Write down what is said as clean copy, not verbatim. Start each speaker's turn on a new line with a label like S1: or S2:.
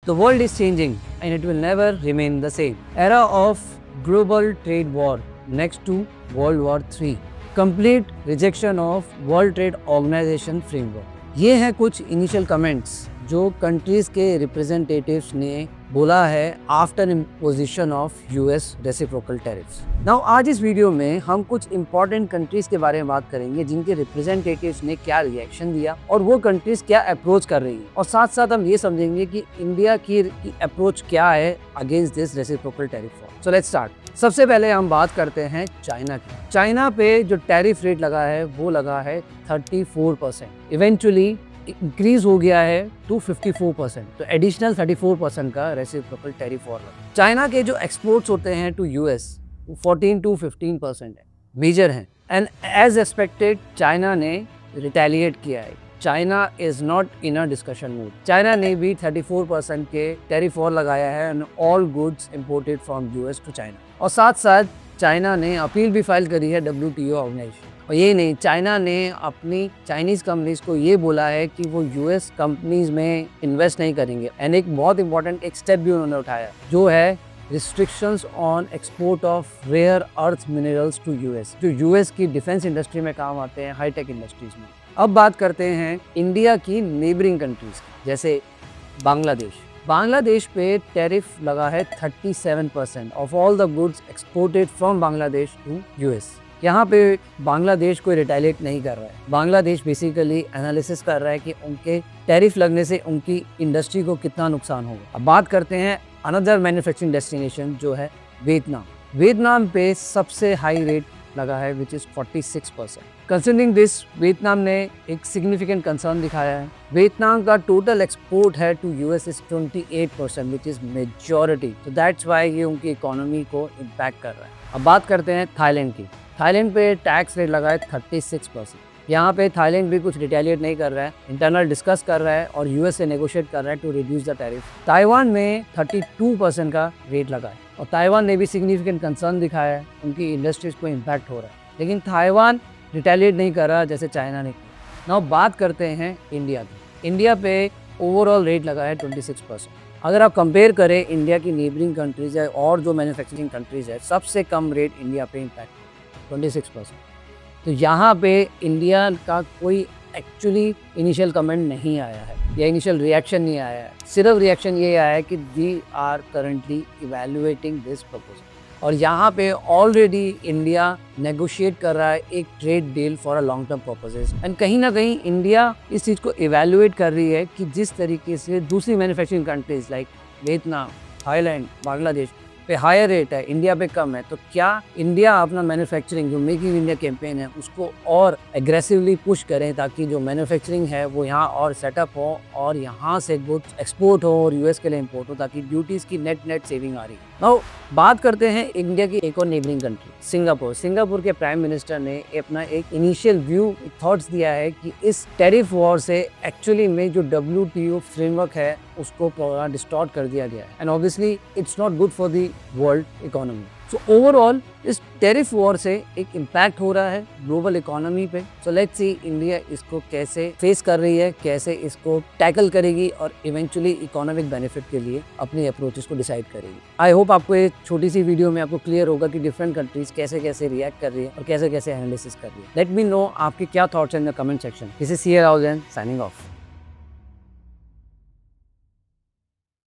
S1: The world is changing and it will never remain the same. Era of global trade war next to World War III. Complete rejection of World Trade Organization framework. ये हैं कुछ initial comments जो countries के representatives ने बोला है after imposition of US reciprocal tariffs. Now आज इस वीडियो में हम कुछ इंपॉर्टेंट कंट्रीज के बारे में बात करेंगे जिनके रिप्रेजेंटेटिव्स ने क्या रिएक्शन दिया और वो कंट्रीज क्या अप्रोच कर रही है, और साथ साथ हम ये समझेंगे कि इंडिया की अप्रोच क्या है against this reciprocal tariff war. So let's start. सबसे पहले हम बात करते हैं चाइना की। चाइना पे जो टैरिफ रेट लगा है वो लगा है 34%। इवेंचुअली इंक्रीज हो गया है टू 54%, तो एडिशनल 34% का रेसिप्रोकल टैरिफ और लगा। चाइना के जो एक्सपोर्ट्स होते हैं टू यूएस 14 to 15% है, मेजर हैं, एंड एज एक्सपेक्टेड चाइना ने रिटेलिएट किया है। China is not in a discussion mood. China ने भी 34% के टैरिफ और लगाया है on all goods imported from US to China, और साथ साथ चाइना ने अपील भी फाइल करी है WTO ऑर्गेनाइजेशन। और ये नहीं, चाइना ने अपनी चाइनीज़ कंपनीज को ये बोला है कि वो यूएस कंपनीज में इन्वेस्ट नहीं करेंगे, एंड एक बहुत इंपॉर्टेंट एक स्टेप भी उन्होंने उठाया जो है restrictions on export of rare earth minerals to US, जो यूएस की डिफेंस इंडस्ट्री में काम आते हैं, हाईटेक इंडस्ट्रीज में। अब बात करते हैं इंडिया की नेबरिंग कंट्रीज की, जैसे बांग्लादेश। बांग्लादेश पे टैरिफ लगा है 37% of all the goods exported from Bangladesh to US. यहाँ पे बांग्लादेश कोई रिटेलिएट नहीं कर रहा है। बांग्लादेश बेसिकली एनालिसिस कर रहा है कि उनके टैरिफ लगने से उनकी इंडस्ट्री को कितना नुकसान होगा। अब बात करते हैं अनदर मैन्युफैक्चरिंग डेस्टिनेशन जो है वियतनाम। वियतनाम पे सबसे हाई रेट लगा है which is 46%। Considering this, Vietnam ने एक सिग्निफिकेंट कंसर्न दिखाया है। वियतनाम का टोटल एक्सपोर्ट है to US is 28%, which is majority, तो दैट्स वाई ये उनकी इकोनॉमी को इम्पैक्ट कर रहा है। अब बात करते हैं थाईलैंड की। थाईलैंड पे टैक्स रेट लगा है 36%। यहाँ पे थाईलैंड भी कुछ रिटेलिएट नहीं कर रहा है, इंटरनल डिस्कस कर रहा है और यूएस से नेगोशिएट कर रहा है to reduce the tariff. Taiwan में 32% का रेट लगा है, और ताइवान ने भी सिग्निफिकेंट कंसर्न दिखाया है, उनकी इंडस्ट्रीज को इम्पैक्ट हो रहा है, लेकिन ताइवान रिटेलिएट नहीं कर रहा जैसे चाइना ने किया। नाउ बात करते हैं इंडिया की। इंडिया पे ओवरऑल रेट लगा है 26%। अगर आप कंपेयर करें इंडिया की नेबरिंग कंट्रीज है और जो मैन्युफैक्चरिंग कंट्रीज है, सबसे कम रेट इंडिया पे इम्पैक्ट 26%। तो यहाँ पे इंडिया का कोई एक्चुअली इनिशियल कमेंट नहीं आया है या इनिशियल रिएक्शन नहीं आया है। सिर्फ रिएक्शन ये आया है कि we are currently evaluating this proposal, और यहाँ पे ऑलरेडी इंडिया नेगोशिएट कर रहा है एक trade deal for a long term purposes, and कहीं ना कहीं इंडिया इस चीज़ को इवैल्यूएट कर रही है कि जिस तरीके से दूसरी manufacturing countries like Vietnam, Thailand, Bangladesh पे हायर रेट है, इंडिया पे कम है, तो क्या इंडिया अपना मैन्युफैक्चरिंग जो मेक इन इंडिया कैंपेन है उसको और एग्रेसिवली पुश करें ताकि जो मैन्युफैक्चरिंग है वो यहाँ और सेटअप हो और यहाँ से गुड्स एक्सपोर्ट हो और यूएस के लिए इंपोर्ट हो, ताकि ड्यूटीज़ की नेट सेविंग आ रही है। नाउ बात करते हैं इंडिया की एक और नेबरिंग कंट्री सिंगापुर। सिंगापुर के प्राइम मिनिस्टर ने अपना एक इनिशियल व्यू थॉट्स दिया है कि इस टैरिफ वॉर से एक्चुअली में जो WTO फ्रेमवर्क है उसको पूरा डिस्टॉर्ट कर दिया गया है, and obviously it's not good for the world economy. So overall इस टैरिफ वॉर से एक इम्पैक्ट हो रहा है ग्लोबल इकोनॉमी पे। सो लेट्स सी इंडिया इसको कैसे फेस कर रही है, कैसे इसको टैकल करेगी और इवेंचुअली इकोनॉमिक बेनिफिट के लिए अपनी अप्रोचेस को डिसाइड करेगी। आई होप आपको एक छोटी सी वीडियो में आपको क्लियर होगा कि डिफरेंट कंट्रीज कैसे कैसे रिएक्ट कर रही है और कैसे कैसे एनालिसिस कर रही है। लेट मी नो आपके क्या थॉट्स हैं in the comment section. This is CA Rahul Jain signing off.